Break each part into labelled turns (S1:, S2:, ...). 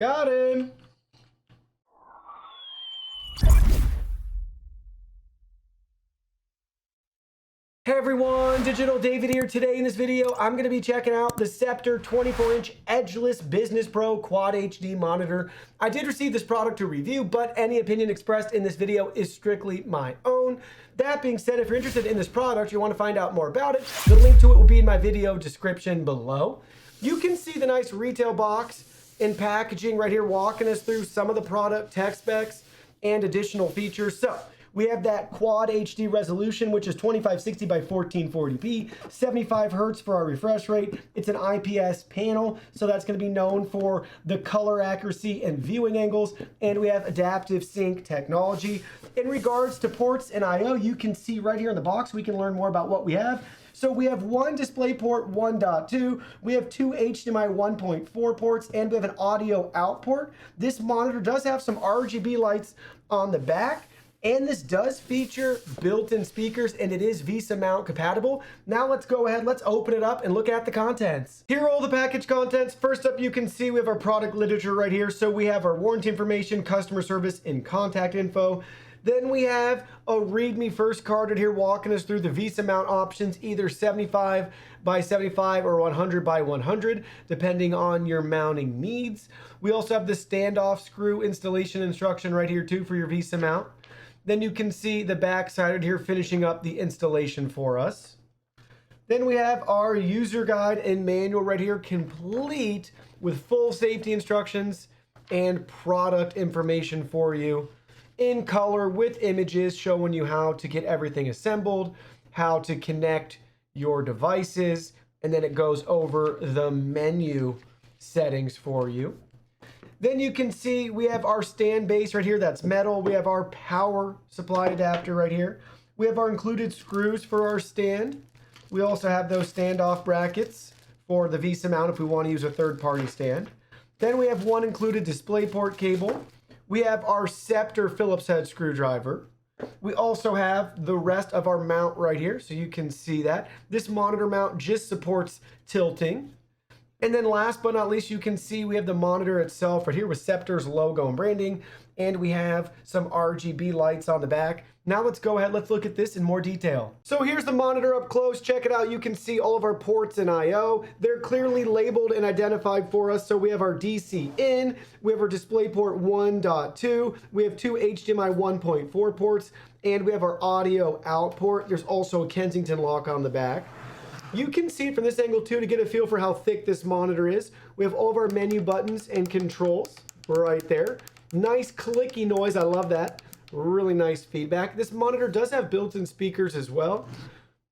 S1: Got him. Hey everyone, Digital David here. Today in this video, I'm going to be checking out the Sceptre 24-inch Edgeless Business Pro Quad HD monitor. I did receive this product to review, but any opinion expressed in this video is strictly my own. That being said, if you're interested in this product, you want to find out more about it, the link to it will be in my video description below. You can see the nice retail box and packaging right here walking us through some of the product tech specs and additional features. So we have that Quad HD resolution, which is 2560 by 1440p, 75 hertz for our refresh rate. It's an IPS panel, so that's going to be known for the color accuracy and viewing angles. And we have adaptive sync technology. In regards to ports and I/O, you can see right here in the box, we can learn more about what we have. So we have one DisplayPort 1.2, we have two HDMI 1.4 ports, and we have an audio out port. This monitor does have some RGB lights on the back. And this does feature built-in speakers, and it is VESA mount compatible. Now let's go ahead, let's open it up and look at the contents. Here are all the package contents. First up, you can see we have our product literature right here. So we have our warranty information, customer service, and contact info. Then we have a README first card right here walking us through the VESA mount options, either 75 by 75 or 100 by 100, depending on your mounting needs. We also have the standoff screw installation instruction right here too for your VESA mount. Then you can see the back side right here finishing up the installation for us. Then we have our user guide and manual right here, complete with full safety instructions and product information for you in color with images showing you how to get everything assembled, how to connect your devices, and then it goes over the menu settings for you. Then you can see we have our stand base right here, that's metal. We have our power supply adapter right here. We have our included screws for our stand. We also have those standoff brackets for the VESA mount if we want to use a third-party stand. Then we have one included DisplayPort cable. We have our Sceptre Phillips head screwdriver. We also have the rest of our mount right here, so you can see that. This monitor mount just supports tilting. And then last but not least, you can see we have the monitor itself right here with Sceptre's logo and branding, and we have some RGB lights on the back. Now let's go ahead, let's look at this in more detail. So here's the monitor up close. Check it out. You can see all of our ports and I/O. They're clearly labeled and identified for us. So we have our DC in, we have our DisplayPort 1.2, we have two HDMI 1.4 ports, and we have our audio out port. There's also a Kensington lock on the back. You can see it from this angle too to get a feel for how thick this monitor is. We have all of our menu buttons and controls right there. Nice clicky noise, I love that. Really nice feedback. This monitor does have built-in speakers as well.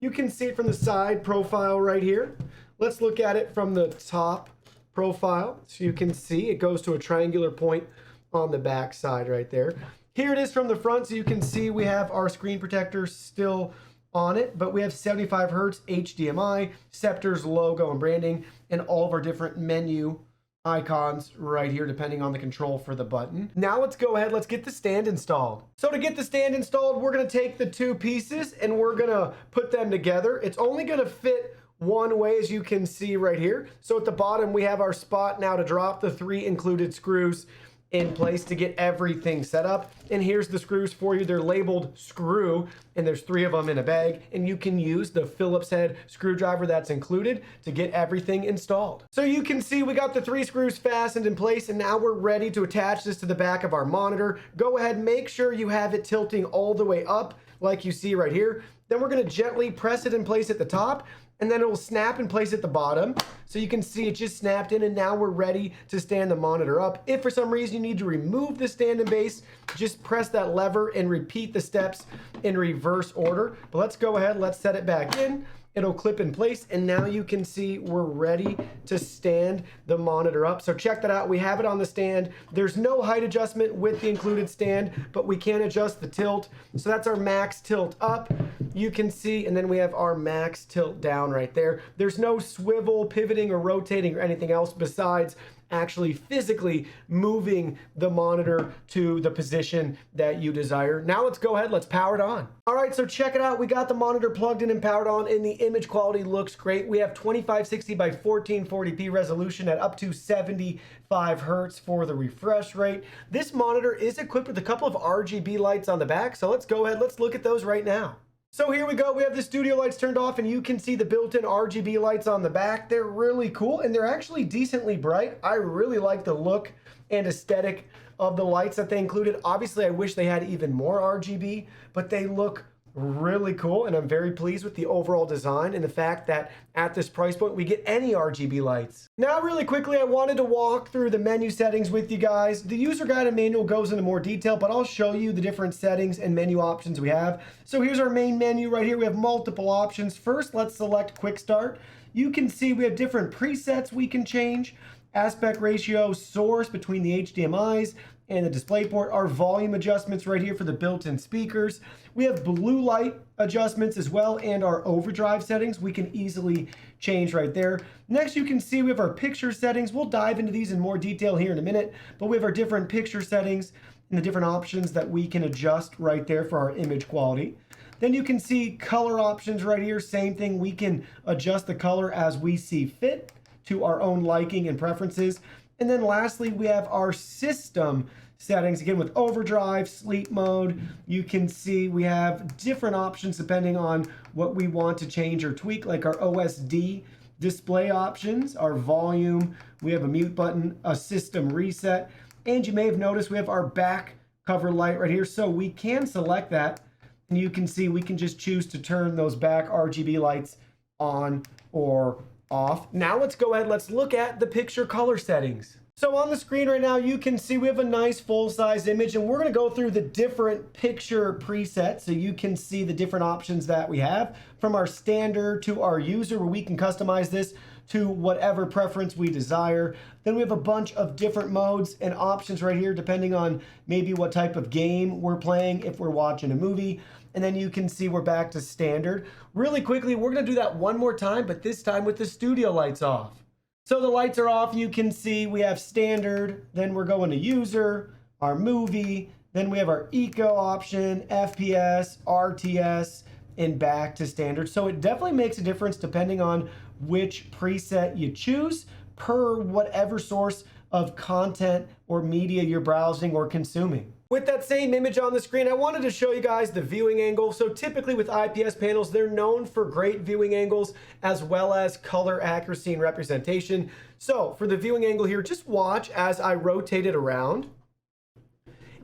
S1: You can see it from the side profile right here. Let's look at it from the top profile. So you can see it goes to a triangular point on the back side right there. Here it is from the front, so you can see we have our screen protector still on it, but we have 75 hertz HDMI, Sceptre's logo and branding, and all of our different menu icons right here depending on the control for the button. Now let's go ahead, let's get the stand installed. So to get the stand installed, we're going to take the two pieces and we're going to put them together. It's only going to fit one way, as you can see right here. So at the bottom we have our spot now to drop the three included screws in place to get everything set up. And here's the screws for you. They're labeled screw, and there's three of them in a bag, and you can use the Phillips head screwdriver that's included to get everything installed. So you can see we got the three screws fastened in place, and now we're ready to attach this to the back of our monitor. Go ahead, make sure you have it tilting all the way up like you see right here. Then we're going to gently press it in place at the top, and then it will snap in place at the bottom. So you can see it just snapped in, and now we're ready to stand the monitor up. If for some reason you need to remove the stand and base, just press that lever and repeat the steps in reverse order. But let's go ahead, let's set it back in. It'll clip in place, and now you can see we're ready to stand the monitor up. So check that out. We have it on the stand. There's no height adjustment with the included stand, but we can adjust the tilt. So that's our max tilt up. You can see, and then we have our max tilt down right there. There's no swivel, pivoting, or rotating or anything else besides actually physically moving the monitor to the position that you desire. Now let's go ahead, let's power it on. All right, so check it out. We got the monitor plugged in and powered on, and the image quality looks great. We have 2560 by 1440p resolution at up to 75 hertz for the refresh rate. This monitor is equipped with a couple of RGB lights on the back, so let's go ahead, let's look at those right now. So here we go, we have the studio lights turned off, and you can see the built-in RGB lights on the back. They're really cool, and they're actually decently bright. I really like the look and aesthetic of the lights that they included. Obviously, I wish they had even more RGB, but they look really cool, and I'm very pleased with the overall design and the fact that at this price point we get any RGB lights. Now really quickly, I wanted to walk through the menu settings with you guys. The user guide and manual goes into more detail, but I'll show you the different settings and menu options we have. So here's our main menu right here. We have multiple options. First, let's select quick start. You can see we have different presets we can change. Aspect ratio, source between the HDMIs and the DisplayPort, our volume adjustments right here for the built-in speakers. We have blue light adjustments as well, and our overdrive settings we can easily change right there. Next, you can see we have our picture settings. We'll dive into these in more detail here in a minute, but we have our different picture settings and the different options that we can adjust right there for our image quality. Then you can see color options right here. Same thing, we can adjust the color as we see fit to our own liking and preferences. And then lastly, we have our system settings, again with overdrive, sleep mode. You can see we have different options depending on what we want to change or tweak, like our OSD display options, our volume, we have a mute button, a system reset, and you may have noticed we have our back cover light right here, so we can select that, and you can see we can just choose to turn those back RGB lights on or off. Now let's go ahead, let's look at the picture color settings. So on the screen right now, you can see we have a nice full-size image, and we're going to go through the different picture presets so you can see the different options that we have, from our standard to our user, where we can customize this to whatever preference we desire. Then we have a bunch of different modes and options right here depending on maybe what type of game we're playing, if we're watching a movie. And then you can see we're back to standard. Really quickly, we're gonna do that one more time, but this time with the studio lights off. So the lights are off, you can see we have standard, then we're going to user, our movie, then we have our eco option, FPS, RTS, and back to standard. So it definitely makes a difference depending on which preset you choose per whatever source of content or media you're browsing or consuming. With that same image on the screen, I wanted to show you guys the viewing angle. So typically with IPS panels, they're known for great viewing angles as well as color accuracy and representation. So for the viewing angle here, just watch as I rotate it around.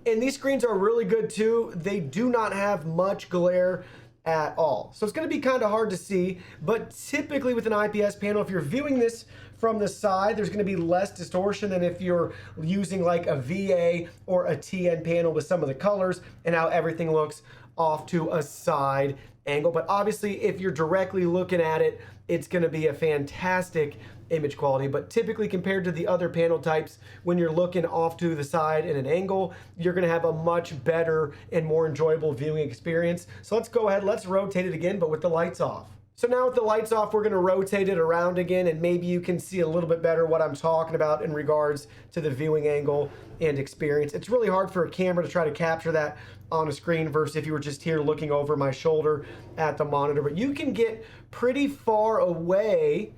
S1: And these screens are really good too. They do not have much glare at all. So it's going to be kind of hard to see, but typically with an IPS panel, if you're viewing this from the side, there's going to be less distortion than if you're using like a VA or a TN panel with some of the colors and how everything looks off to a side angle. But obviously, if you're directly looking at it, it's going to be a fantastic image quality. But typically compared to the other panel types, when you're looking off to the side at an angle, you're going to have a much better and more enjoyable viewing experience. So let's go ahead, let's rotate it again, but with the lights off. So now with the lights off, we're going to rotate it around again, and maybe you can see a little bit better what I'm talking about in regards to the viewing angle and experience. It's really hard for a camera to try to capture that on a screen versus if you were just here looking over my shoulder at the monitor. But you can get pretty far away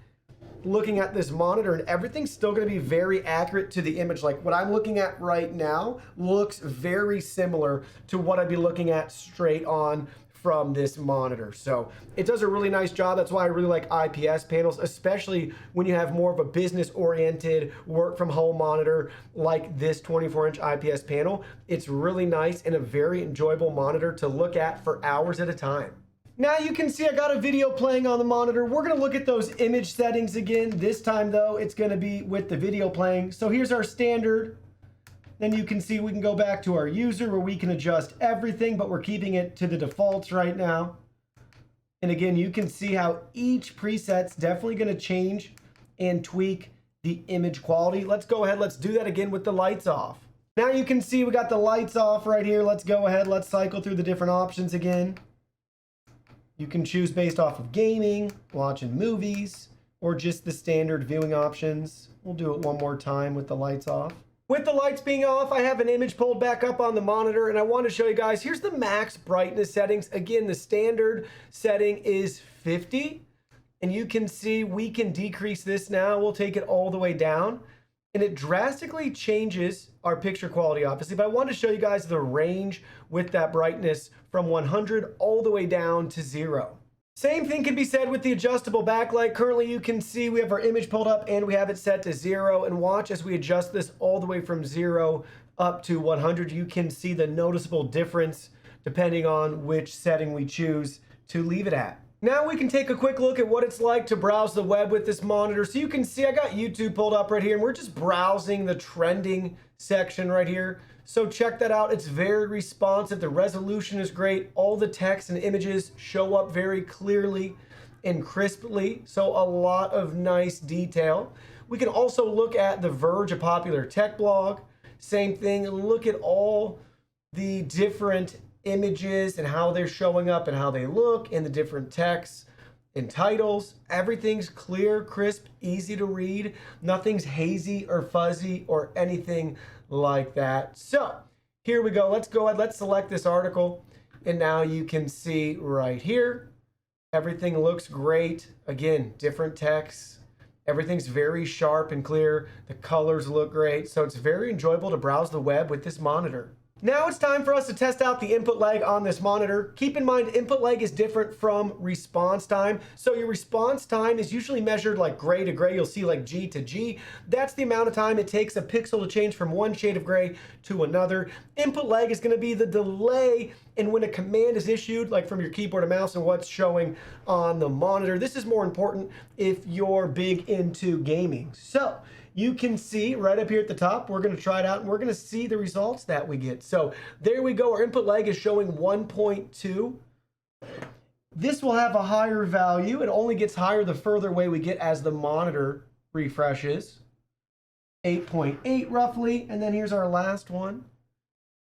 S1: looking at this monitor, and everything's still going to be very accurate to the image. Like what I'm looking at right now looks very similar to what I'd be looking at straight on from this monitor. So it does a really nice job. That's why I really like IPS panels, especially when you have more of a business oriented work from home monitor like this 24-inch IPS panel. It's really nice and a very enjoyable monitor to look at for hours at a time. Now you can see I got a video playing on the monitor. We're gonna look at those image settings again. This time though, it's gonna be with the video playing. So here's our standard. Then you can see we can go back to our user where we can adjust everything, but we're keeping it to the defaults right now. And again, you can see how each preset's definitely gonna change and tweak the image quality. Let's go ahead, let's do that again with the lights off. Now you can see we got the lights off right here. Let's go ahead, let's cycle through the different options again. You can choose based off of gaming, watching movies, or just the standard viewing options. We'll do it one more time with the lights off. With the lights being off, I have an image pulled back up on the monitor, and I want to show you guys, here's the max brightness settings. Again, the standard setting is 50, and you can see we can decrease this now. We'll take it all the way down, and it drastically changes our picture quality, obviously, but I want to show you guys the range with that brightness from 100 all the way down to 0. Same thing can be said with the adjustable backlight. Currently, you can see we have our image pulled up and we have it set to 0. And watch as we adjust this all the way from 0 up to 100. You can see the noticeable difference depending on which setting we choose to leave it at. Now we can take a quick look at what it's like to browse the web with this monitor. So you can see I got YouTube pulled up right here, and we're just browsing the trending section right here. So check that out. It's very responsive. The resolution is great. All the text and images show up very clearly and crisply. So a lot of nice detail. We can also look at The Verge, a popular tech blog. Same thing. Look at all the different images and how they're showing up and how they look, and the different texts and titles. Everything's clear, crisp, easy to read. Nothing's hazy or fuzzy or anything like that. So here we go. Let's go ahead. Let's select this article. And now you can see right here, everything looks great. Again, different texts. Everything's very sharp and clear. The colors look great. So it's very enjoyable to browse the web with this monitor. Now it's time for us to test out the input lag on this monitor. Keep in mind, input lag is different from response time. So your response time is usually measured like gray to gray. You'll see like G to G. That's the amount of time it takes a pixel to change from one shade of gray to another. Input lag is going to be the delay in when a command is issued, like from your keyboard and mouse, and what's showing on the monitor. This is more important if you're big into gaming. So you can see right up here at the top, we're going to try it out and we're going to see the results that we get. So there we go. Our input lag is showing 1.2. This will have a higher value. It only gets higher the further away we get as the monitor refreshes. 8.8 roughly. And then here's our last one.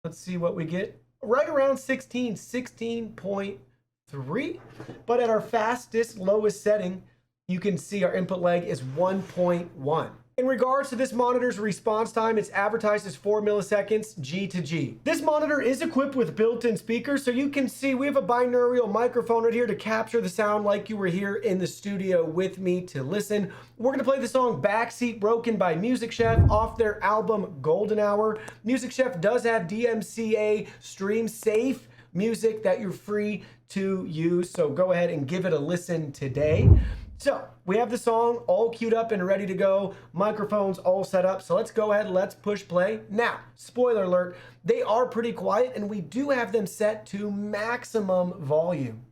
S1: Let's see what we get. Right around 16, 16.3. But at our fastest, lowest setting, you can see our input lag is 1.1. In regards to this monitor's response time, it's advertised as 4 milliseconds G to G. This monitor is equipped with built-in speakers, so you can see we have a binaural microphone right here to capture the sound like you were here in the studio with me to listen. We're going to play the song Backseat Broken by Music Chef off their album Golden Hour. Music Chef does have DMCA stream safe music that you're free to use, so go ahead and give it a listen today. So we have the song all queued up and ready to go, microphones all set up. So let's go ahead, let's push play. Now, spoiler alert, they are pretty quiet and we do have them set to maximum volume.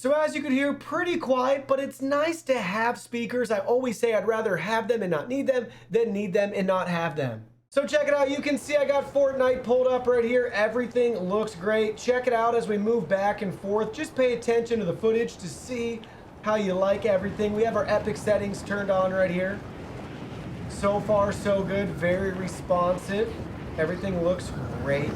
S1: So as you can hear, pretty quiet, but it's nice to have speakers. I always say I'd rather have them and not need them than need them and not have them. So check it out. You can see I got Fortnite pulled up right here. Everything looks great. Check it out as we move back and forth. Just pay attention to the footage to see how you like everything. We have our epic settings turned on right here. So far, so good. Very responsive. Everything looks great.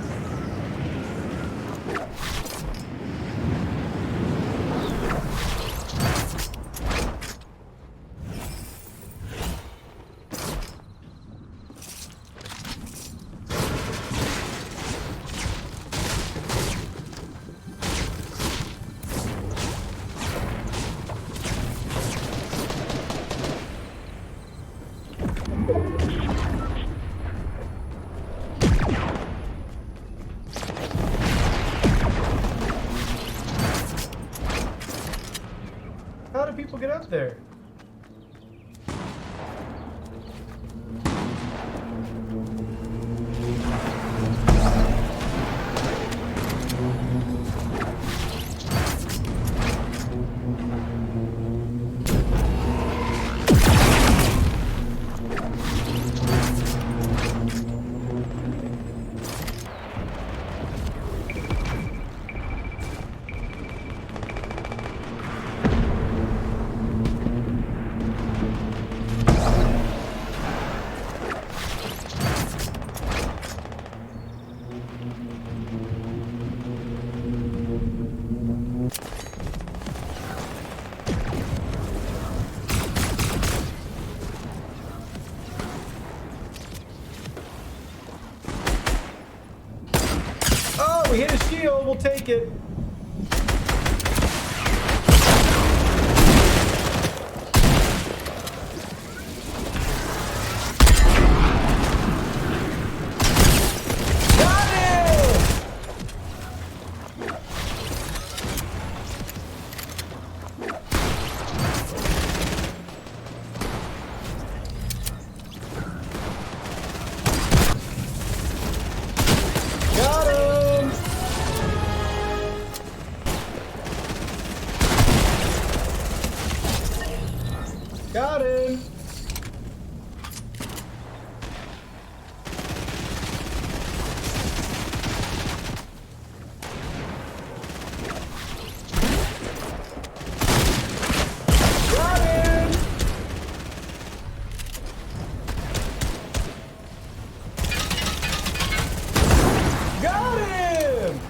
S1: How do people get up there? will take it. Got him. Got him. Got him.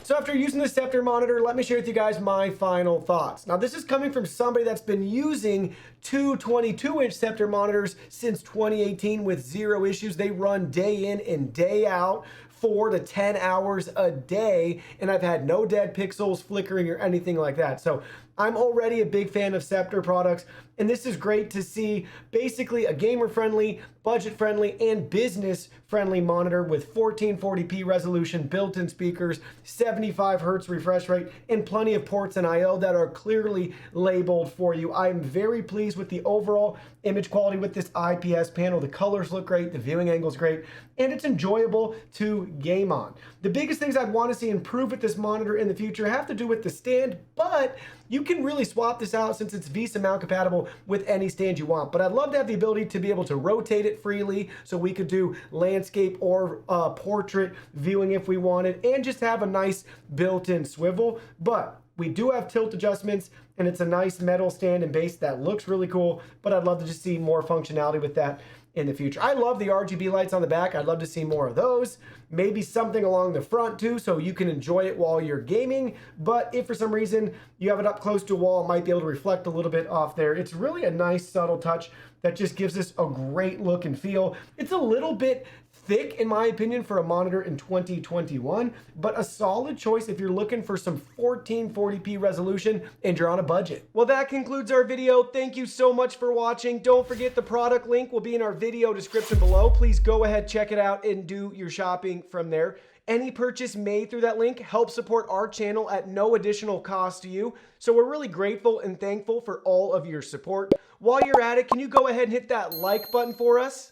S1: So after using the Sceptre monitor, let me share with you guys my final thoughts. Now this is coming from somebody that's been using two 22-inch Sceptre monitors since 2018 with zero issues. They run day in and day out, 4 to 10 hours a day, and I've had no dead pixels, flickering, or anything like that. So I'm already a big fan of Sceptre products, and this is great to see basically a gamer-friendly, budget-friendly, and business-friendly monitor with 1440p resolution, built-in speakers, 75 hertz refresh rate, and plenty of ports and I/O that are clearly labeled for you. I'm very pleased with the overall image quality with this IPS panel. The colors look great, the viewing angle is great, and it's enjoyable to game on. The biggest things I'd want to see improve with this monitor in the future have to do with the stand, but you can really swap this out since it's VESA mount compatible with any stand you want. But I'd love to have the ability to be able to rotate it freely so we could do landscape or portrait viewing if we wanted, and just have a nice built-in swivel. But we do have tilt adjustments, and it's a nice metal stand and base that looks really cool, but I'd love to just see more functionality with that in the future. I love the RGB lights on the back. I'd love to see more of those. Maybe something along the front too, so you can enjoy it while you're gaming. But if for some reason you have it up close to a wall, it might be able to reflect a little bit off there. It's really a nice subtle touch that just gives us a great look and feel. It's a little bit thick, in my opinion, for a monitor in 2021, but a solid choice if you're looking for some 1440p resolution and you're on a budget. Well, that concludes our video. Thank you so much for watching. Don't forget the product link will be in our video description below. Please go ahead, check it out, and do your shopping from there. Any purchase made through that link helps support our channel at no additional cost to you. So we're really grateful and thankful for all of your support. While you're at it, can you go ahead and hit that like button for us?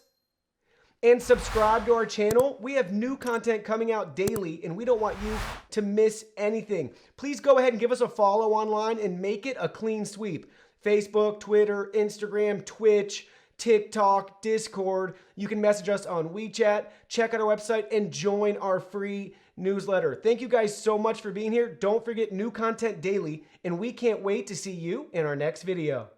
S1: And subscribe to our channel. We have new content coming out daily, and we don't want you to miss anything. Please go ahead and give us a follow online and make it a clean sweep. Facebook, Twitter, Instagram, Twitch, TikTok, Discord. You can message us on WeChat, check out our website, and join our free newsletter. Thank you guys so much for being here. Don't forget, new content daily, and we can't wait to see you in our next video.